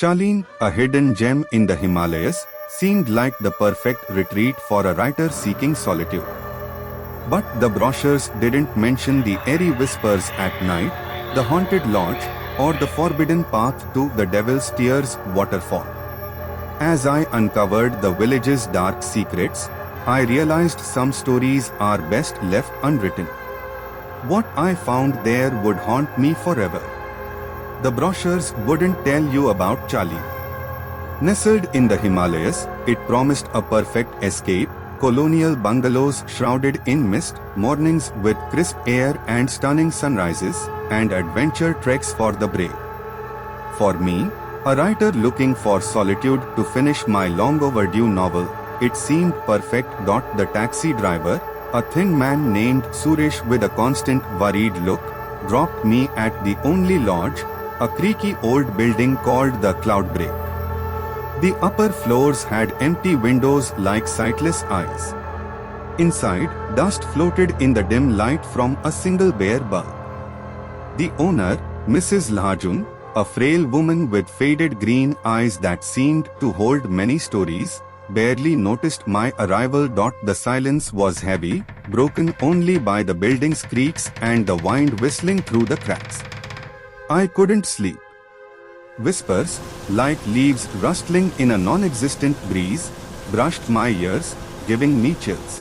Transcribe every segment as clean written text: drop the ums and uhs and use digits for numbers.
Chalin, a hidden gem in the Himalayas, seemed like the perfect retreat for a writer seeking solitude. But the brochures didn't mention the airy whispers at night, the haunted lodge, or the forbidden path to the Devil's Tears waterfall. As I uncovered the village's dark secrets, I realized some stories are best left unwritten. What I found there would haunt me forever. The brochures wouldn't tell you about Chalin. Nestled in the Himalayas, it promised a perfect escape, colonial bungalows shrouded in mist, mornings with crisp air and stunning sunrises, and adventure treks for the brave. For me, a writer looking for solitude to finish my long overdue novel, it seemed perfect. The taxi driver, a thin man named Suresh with a constant worried look, dropped me at the only lodge, a creaky old building called the Cloudbreak. The upper floors had empty windows like sightless eyes. Inside, dust floated in the dim light from a single bare bulb. The owner, Mrs. Lahajun, a frail woman with faded green eyes that seemed to hold many stories, barely noticed my arrival. The silence was heavy, broken only by the building's creaks and the wind whistling through the cracks. I couldn't sleep. Whispers, like leaves rustling in a non-existent breeze, brushed my ears, giving me chills.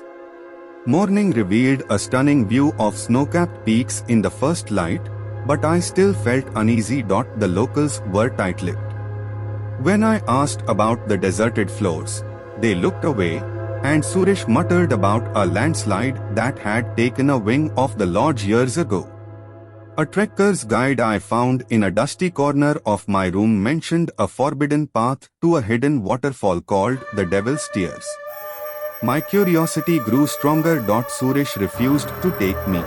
Morning revealed a stunning view of snow-capped peaks in the first light, but I still felt uneasy. The locals were tight-lipped. When I asked about the deserted floors, they looked away, and Suresh muttered about a landslide that had taken a wing of the lodge years ago. A trekker's guide I found in a dusty corner of my room mentioned a forbidden path to a hidden waterfall called the Devil's Tears. My curiosity grew stronger. Suresh refused to take me.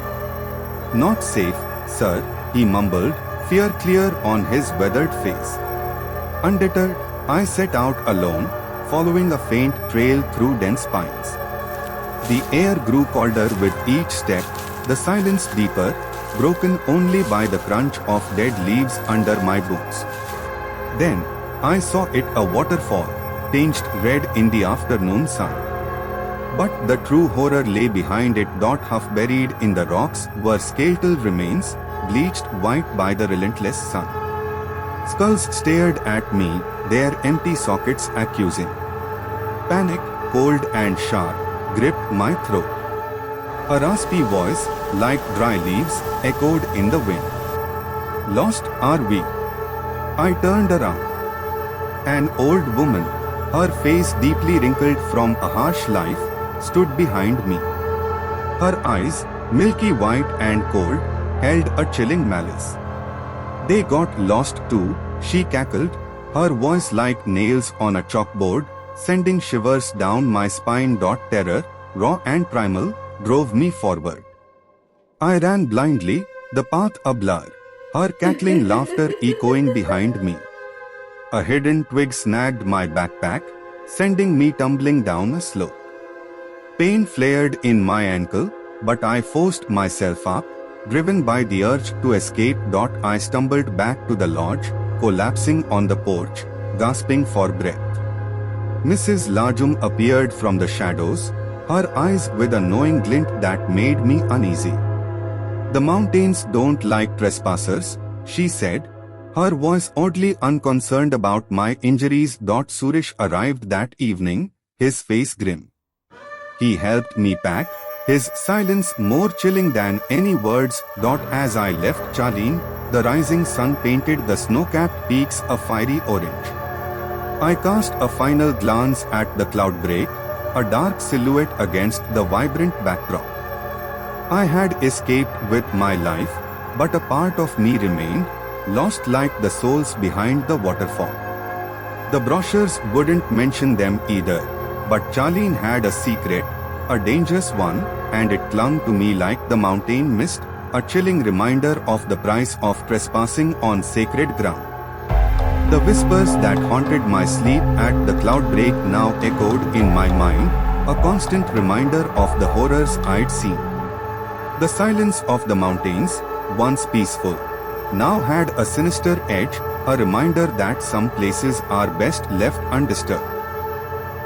"Not safe, sir," he mumbled, fear clear on his weathered face. Undeterred, I set out alone, following a faint trail through dense pines. The air grew colder with each step, the silence deeper, broken only by the crunch of dead leaves under my boots. Then, I saw it, a waterfall, tinged red in the afternoon sun. But the true horror lay behind it. Half buried in the rocks were skeletal remains, bleached white by the relentless sun. Skulls stared at me, their empty sockets accusing. Panic, cold and sharp, gripped my throat. A raspy voice, like dry leaves, echoed in the wind. "Lost, are we?" I turned around. An old woman, her face deeply wrinkled from a harsh life, stood behind me. Her eyes, milky white and cold, held a chilling malice. "They got lost too," she cackled, her voice like nails on a chalkboard, sending shivers down my spine. Terror, raw and primal, drove me forward. I ran blindly, the path a blur, her cackling laughter echoing behind me. A hidden twig snagged my backpack, sending me tumbling down a slope. Pain flared in my ankle, but I forced myself up, driven by the urge to escape. I stumbled back to the lodge, collapsing on the porch, gasping for breath. Mrs. Lajum appeared from the shadows, her eyes with a knowing glint that made me uneasy. "The mountains don't like trespassers," she said, her voice oddly unconcerned about my injuries. Suresh arrived that evening, his face grim. He helped me pack, his silence more chilling than any words. As I left Chalin, the rising sun painted the snow-capped peaks a fiery orange. I cast a final glance at the Cloudbreak, a dark silhouette against the vibrant backdrop. I had escaped with my life, but a part of me remained, lost like the souls behind the waterfall. The brochures wouldn't mention them either, but Chalin had a secret, a dangerous one, and it clung to me like the mountain mist, a chilling reminder of the price of trespassing on sacred ground. The whispers that haunted my sleep at the Cloudbreak now echoed in my mind, a constant reminder of the horrors I'd seen. The silence of the mountains, once peaceful, now had a sinister edge, a reminder that some places are best left undisturbed.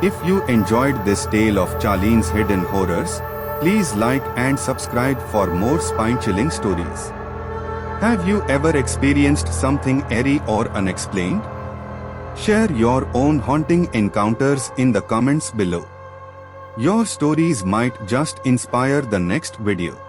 If you enjoyed this tale of Charlene's hidden horrors, please like and subscribe for more spine-chilling stories. Have you ever experienced something eerie or unexplained? Share your own haunting encounters in the comments below. Your stories might just inspire the next video.